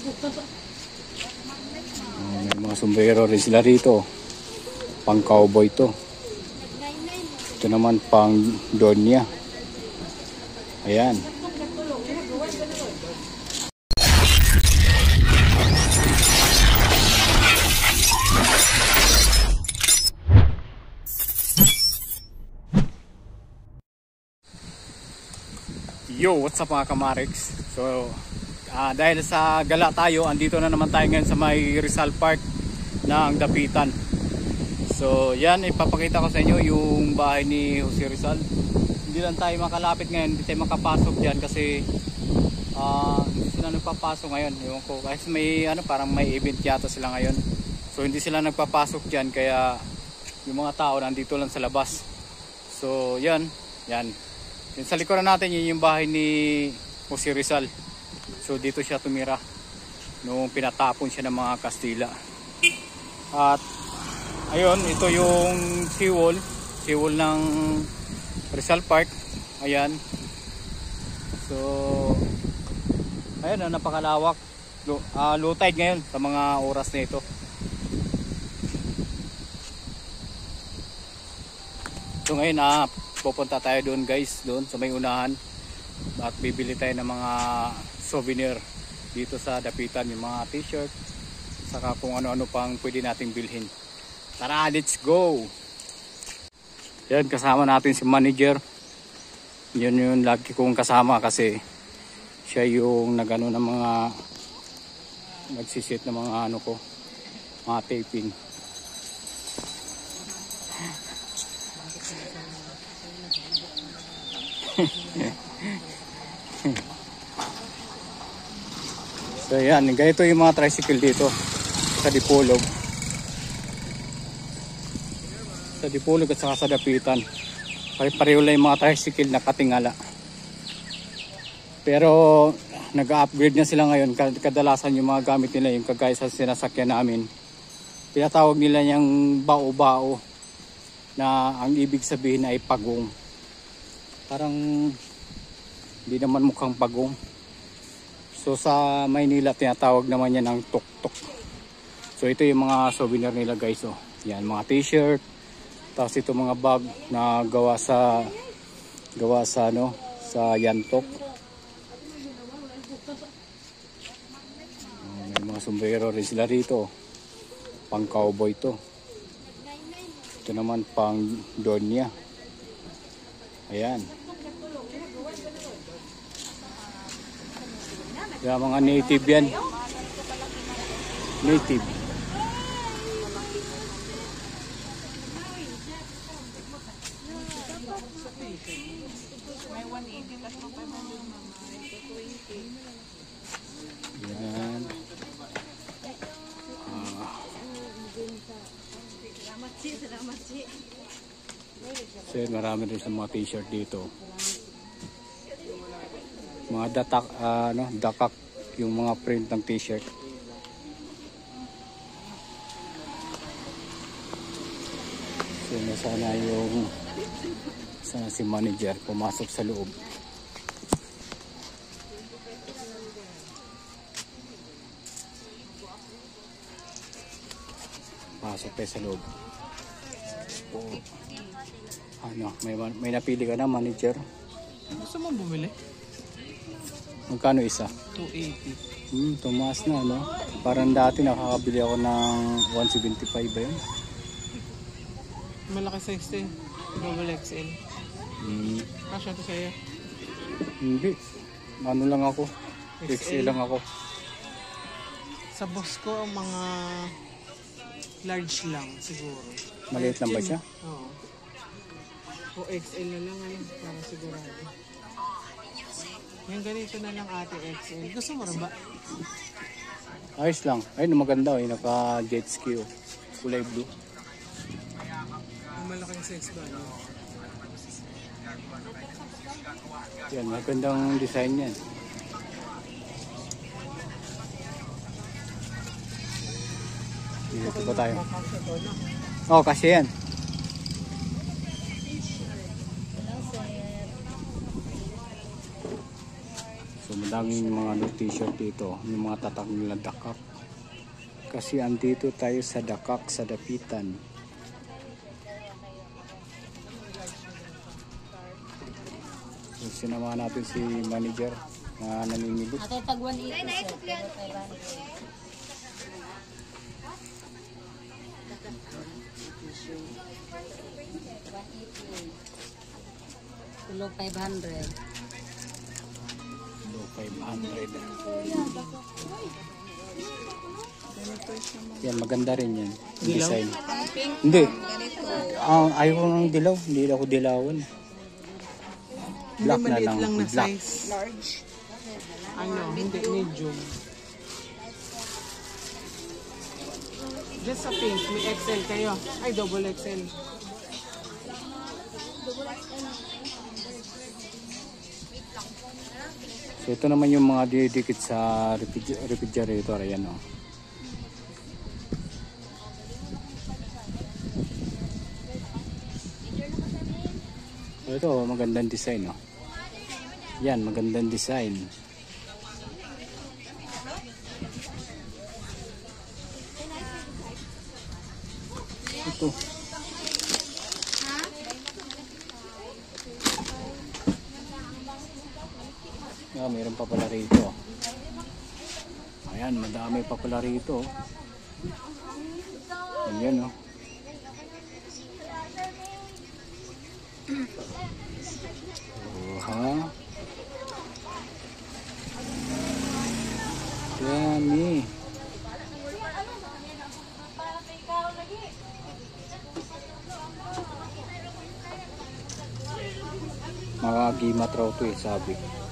May mga sombrero rin sila rito. Pang cowboy to. Ito naman pang donya. Ayan. Yo, what's up mga kamarix? So, dahil sa gala tayo, andito na naman tayo ngayon sa may Rizal Park ng Dapitan. So, yan, ipapakita ko sa inyo yung bahay ni Jose Rizal. Hindi lang tayo makalapit ngayon, hindi tayo makapasok dyan kasi hindi sila nagpapasok ngayon. Ewan ko, kasi may, parang may event yata sila ngayon. So, hindi sila nagpapasok dyan, kaya yung mga tao nandito lang sa labas. So, yan. Yung sa likuran natin, yun yung bahay ni Jose Rizal. So, dito siya tumira nung pinatapon siya ng mga Kastila. At ayun, ito yung seawall ng Rizal Park. Ayan. So, ayun, napakalawak. Low tide ngayon sa mga oras na ito. So ngayon, pupunta tayo doon guys, doon sa may unahan. At bibili tayo ng mga souvenir dito sa Dapitan, yung mga t-shirt, saka kung ano-ano pang pwede nating bilhin. Tara, let's go! Yan, kasama natin si manager. Yun yung lagi kong kasama kasi siya yung nagano ng mga nagsisit ng mga ano ko, mga taping. So yan, ganito yung mga tricycle dito sa Dipolog. Sa Dipolog at saka sa Dapitan. Pare-pareho lang yung mga tricycle na katingala. Pero nag-upgrade na sila ngayon. Kadalasan yung mga gamit nila, yung kagaya sa sinasakyan namin, pinatawag nila yung bao-bao, na ang ibig sabihin ay pagong. Parang hindi naman mukhang pagong. So sa Maynila tinatawag naman yan ng tuk-tuk. So ito yung mga souvenir nila guys. Oh. Yan, mga t-shirt. Tapos ito mga bag na gawa sa yantok. May mga sombrero rin sila rito. Pang cowboy to. Ito naman pang donya. Ayan. Kaya mga native yan. Native. Yan. So yun, marami rin sa mga t-shirt dito. Mga dakak yung mga print ng t-shirt. So sana si manager pumasok sa loob. Pasok tayo sa loob. Oh. May napili ka na manager? Gusto mo bumili? Magkano isa? 280. Tumaas na, no? Parang dati nakakabili ako ng 175 ba yun? Malaki size eh. Double XL. Kasya to sa'yo? Hindi. Ano lang ako? XL lang ako. Sa boss ko, mga large lang siguro. Maliit lang ba siya? Oo. O XL na lang para sigurado. Yung ganito na lang ate XL. Gusto mo rin ba? Ayos lang. Ayun, maganda. Naka jet ski. Kulay blue. Yung malaking size ba? Yan, magandang design yan. Dito ba tayo? Oo, kasi yan. So daming mga t-shirt dito, yung mga tatak nila Dakak. Kasi andito tayo sa Dakak, sa Dapitan. So, sinamahan natin si manager na naninibot. Ato tagwan ito sir. Tulog 500. So, 500. Yan, maganda rin yan. Design. Hindi. Ayaw ko ng dilaw. Hindi ako dilawan. Black na lang. Lang na Black. size. Large. Ano, hindi medium. Just sa pink, may XL kayo. Ay, double XL. So ito naman yung mga didikit sa refrigerator. Ayan o. Ito magandang design o. Yan, magandang design. Ito. Mayroon pa pala rito. Ayan, madami pa pala rito. Ayan o. Ha? Dami. Mga gimat raw to eh, sabi.